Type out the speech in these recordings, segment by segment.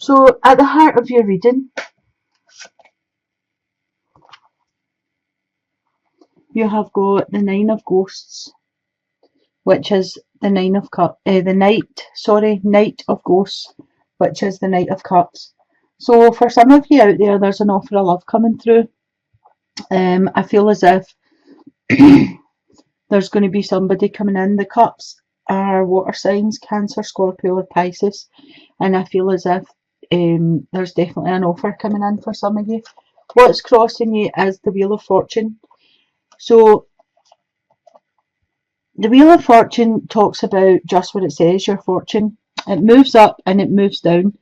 So at the heart of your reading, you have got the Nine of Ghosts, which is the Knight of Ghosts, which is the Knight of Cups. So for some of you out there, there's an offer of love coming through. I feel as if there's going to be somebody coming in. The cups are water signs, Cancer, Scorpio or Pisces, and I feel as if there's definitely an offer coming in for some of you. What's crossing you is the Wheel of Fortune. So the Wheel of Fortune talks about just what it says, your fortune. It moves up and it moves down.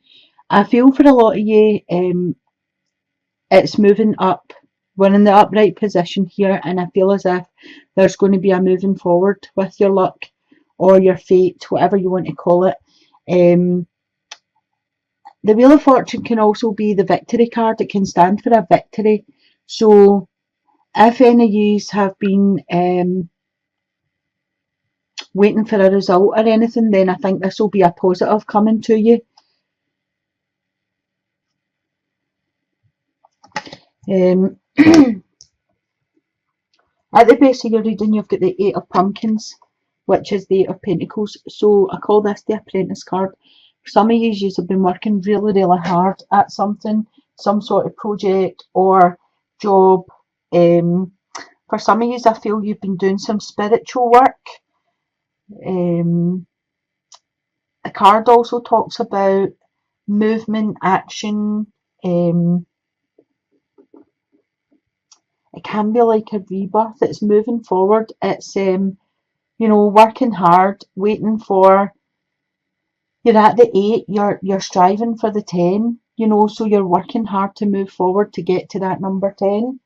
I feel for a lot of you, it's moving up. We're in the upright position here, and I feel as if there's going to be a moving forward with your luck or your fate, whatever you want to call it. The Wheel of Fortune can also be the victory card. It can stand for a victory. So if any of you have been waiting for a result or anything, then I think this will be a positive coming to you. At the base of your reading, you've got the Eight of Pumpkins, which is the Eight of Pentacles. So I call this the Apprentice card. For some of you have been working really, really hard at something, some sort of project or job. For some of you, I feel you've been doing some spiritual work. The card also talks about movement, action. It can be like a rebirth. It's moving forward. It's working hard, waiting for. You're at the 8. You're striving for the 10. So you're working hard to move forward to get to that number 10.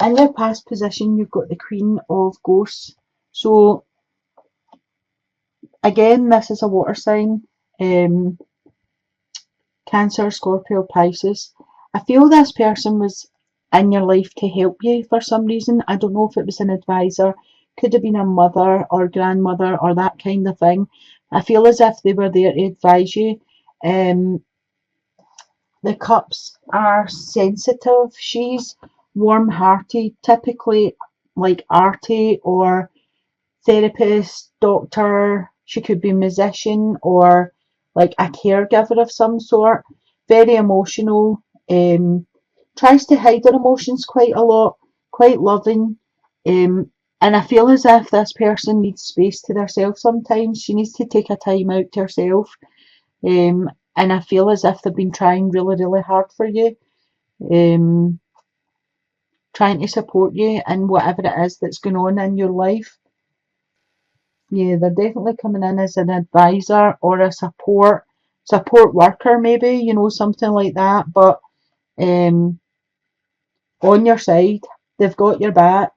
In your past position, you've got the Queen of Ghosts. So again, this is a water sign. Cancer, Scorpio, Pisces. I feel this person was in your life to help you for some reason. I don't know if it was an advisor, could have been a mother or grandmother or that kind of thing. I feel as if they were there to advise you. The cups are sensitive. She's warm-hearted, typically like arty or therapist, doctor. She could be musician or like a caregiver of some sort. Very emotional. Tries to hide her emotions quite a lot. Quite loving. And I feel as if this person needs space to themselves sometimes. She needs to take a time out to herself. And I feel as if they've been trying really, really hard for you. Trying to support you in whatever it is that's going on in your life. Yeah, they're definitely coming in as an advisor or a support worker, maybe, something like that. But on your side, they've got your back.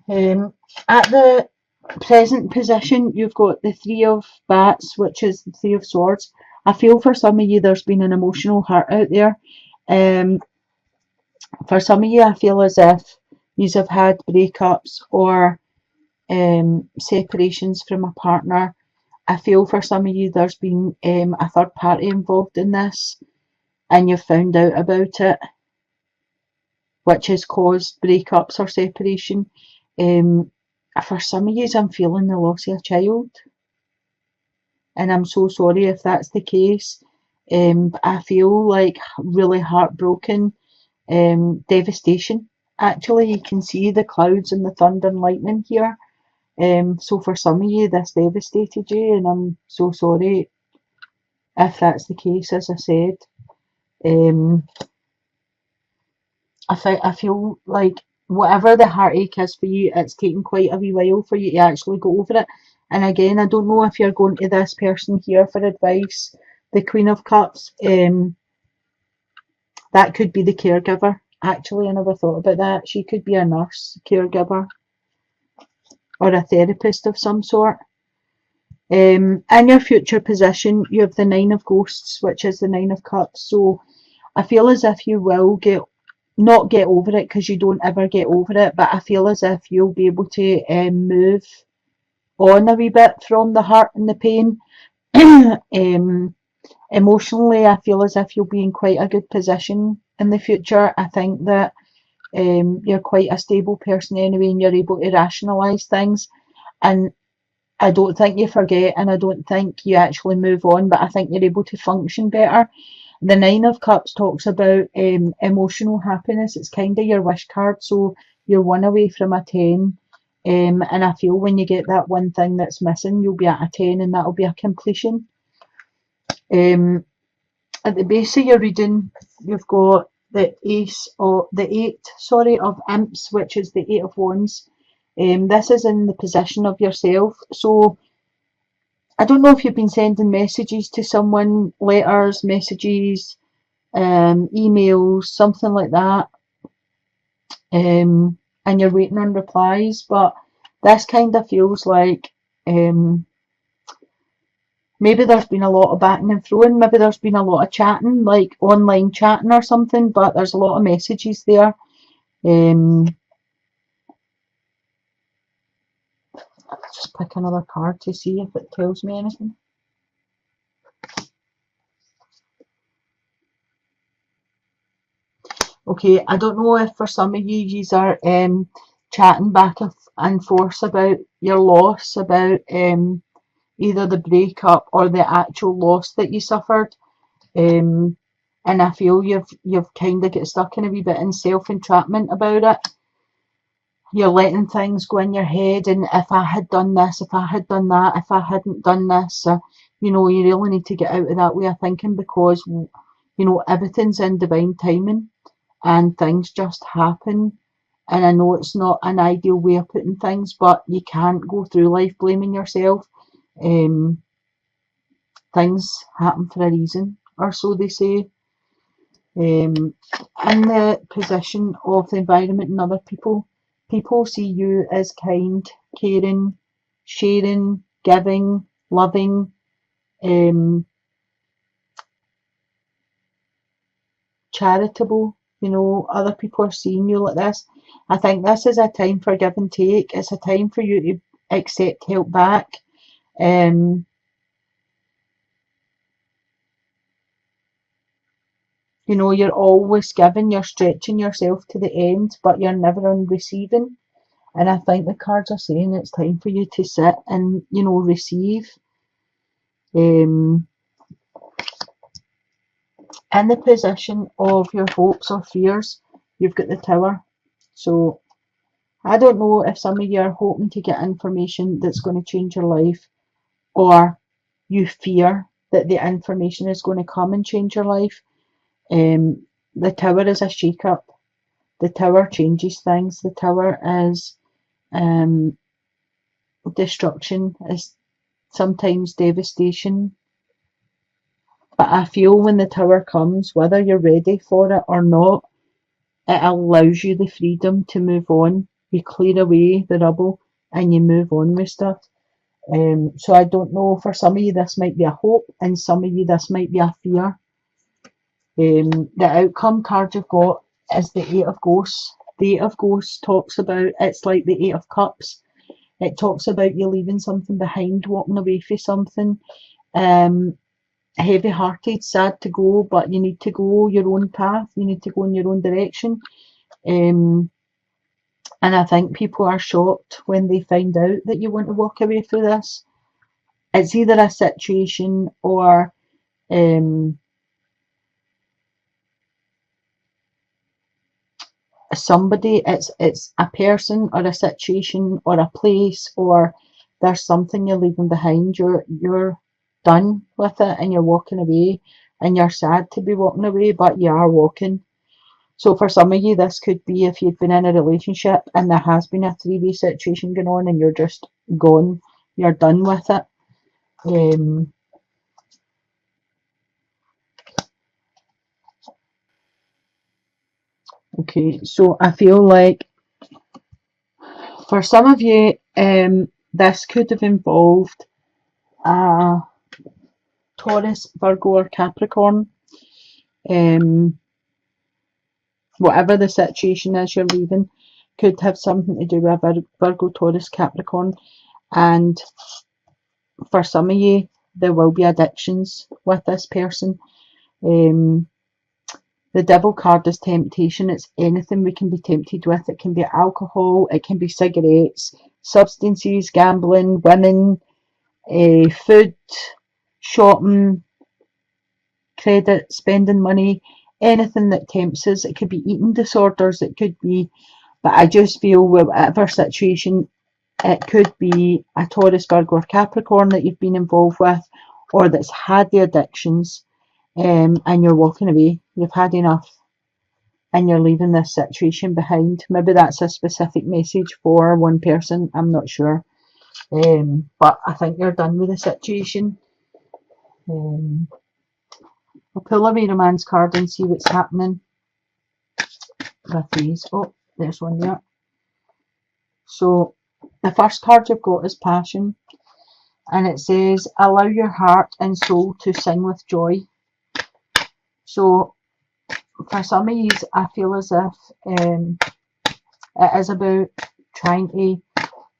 At the present position, you've got the Three of Bats, which is the Three of Swords. I feel for some of you, there's been an emotional hurt out there. For some of you, I feel as if you have had breakups or separations from a partner. I feel for some of you there's been a third party involved in this and you've found out about it, which has caused breakups or separation. For some of you, I'm feeling the loss of a child, and I'm so sorry if that's the case. I feel like really heartbroken, devastation. Actually, you can see the clouds and the thunder and lightning here. So for some of you, this devastated you, and I'm so sorry if that's the case. As I said, I feel like whatever the heartache is for you, it's taken quite a wee while for you to actually go over it. And again, I don't know if you're going to this person here for advice, the Queen of Cups. That could be the caregiver. Actually, I never thought about that. She could be a nurse, caregiver, or a therapist of some sort. In your future position, you have the Nine of Ghosts, which is the Nine of Cups. So I feel as if you will not get over it, because you don't ever get over it, but I feel as if you'll be able to move on a wee bit from the hurt and the pain. Emotionally, I feel as if you'll be in quite a good position in the future. I think that you're quite a stable person anyway, and you're able to rationalise things. And I don't think you forget, and I don't think you actually move on, but I think you're able to function better. The Nine of Cups talks about emotional happiness. It's kind of your wish card, so you're one away from a 10. And I feel when you get that one thing that's missing, you'll be at a 10, and that'll be a completion. Um, at the base of your reading, you've got the eight, of imps, which is the 8 of wands. This is in the position of yourself. So I don't know if you've been sending messages to someone, letters, messages, emails, something like that, and you're waiting on replies, but this kind of feels like maybe there's been a lot of batting and throwing, maybe there's been a lot of chatting, like online chatting or something, but there's a lot of messages there. Just pick another card to see if it tells me anything. Okay, I don't know if for some of you are chatting back and forth about your loss, about either the breakup or the actual loss that you suffered. And I feel you've kind of get stuck in a wee bit in self-entrapment about it. You're letting things go in your head, and if I had done this, if I had done that, if I hadn't done this, you really need to get out of that way of thinking, because everything's in divine timing and things just happen. And I know it's not an ideal way of putting things, but you can't go through life blaming yourself. Things happen for a reason, or so they say. In the position of the environment and other people, people see you as kind, caring, sharing, giving, loving, charitable. Other people are seeing you like this. I think this is a time for give and take. It's a time for you to accept help back. You're always giving, you're stretching yourself to the end, but you're never on receiving. And I think the cards are saying it's time for you to sit and, receive. In the position of your hopes or fears, you've got the Tower. So I don't know if some of you are hoping to get information that's going to change your life, or you fear that the information is going to come and change your life. The Tower is a shake-up. The Tower changes things. The Tower is destruction, is sometimes devastation. But I feel when the Tower comes, whether you're ready for it or not, it allows you the freedom to move on. You clear away the rubble and you move on with stuff. So I don't know, for some of you this might be a hope, and some of you this might be a fear. The outcome card you've got is the Eight of Ghosts. The Eight of Ghosts talks about, it's like the Eight of Cups. It talks about you leaving something behind, walking away from something. Heavy-hearted, sad to go, but you need to go your own path. You need to go in your own direction. And I think people are shocked when they find out that you want to walk away from this. It's either a situation or somebody. It's a person or a situation or a place, or there's something you're leaving behind. You're done with it and you're walking away, and you're sad to be walking away, but you are walking. So for some of you, this could be if you've been in a relationship and there has been a three-way situation going on and you're just gone, you're done with it. Okay, so I feel like for some of you, this could have involved a Taurus, Virgo, or Capricorn. Whatever the situation is you're leaving could have something to do with Virgo, Taurus, Capricorn. And for some of you, there will be addictions with this person. The devil card is temptation. It's anything we can be tempted with. It can be alcohol, it can be cigarettes, substances, gambling, women, food, shopping, credit, spending money, anything that tempts us. It could be eating disorders, it could be, but I just feel with whatever situation, it could be a Taurus, Virgo or Capricorn that you've been involved with, or that's had the addictions, and you're walking away. You've had enough and you're leaving this situation behind. Maybe that's a specific message for one person, I'm not sure. But I think you're done with the situation. I'll pull a wee romance card and see what's happening with these. Oh, there's one there. So the first card you've got is passion, and it says allow your heart and soul to sing with joy. So for some of you, I feel as if it is about trying to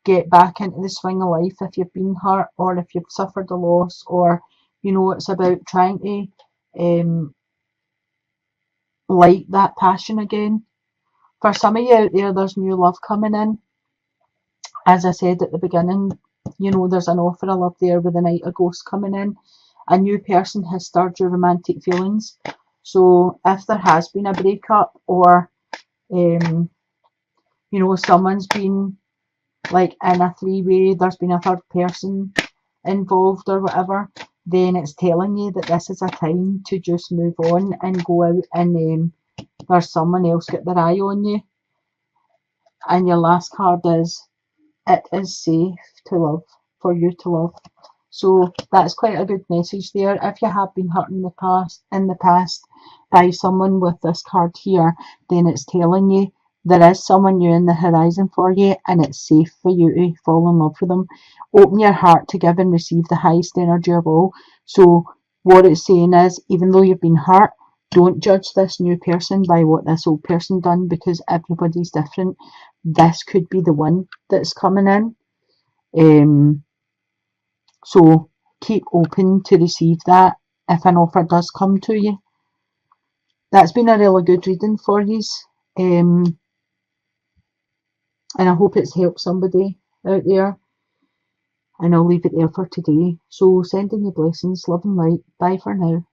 get back into the swing of life if you've been hurt or if you've suffered a loss, or it's about trying to light that passion again. For some of you out there, there's new love coming in. As I said at the beginning, there's an offer of love there with the Knight of Ghosts coming in. A new person has stirred your romantic feelings. So if there has been a breakup, or someone's been like in a three-way, there's been a third person involved or whatever, then it's telling you that this is a time to just move on and go out, and there's someone else got their eye on you. And your last card is it is safe to love, for you to love. So that's quite a good message there. If you have been hurt in the past by someone with this card here, then it's telling you there is someone new in the horizon for you, and it's safe for you to fall in love with them. Open your heart to give and receive the highest energy of all. So what it's saying is, even though you've been hurt, don't judge this new person by what this old person done, because everybody's different. This could be the one that's coming in. So keep open to receive that if an offer does come to you. That's been a really good reading for you. And I hope it's helped somebody out there. And I'll leave it there for today. So sending you blessings, love and light. Bye for now.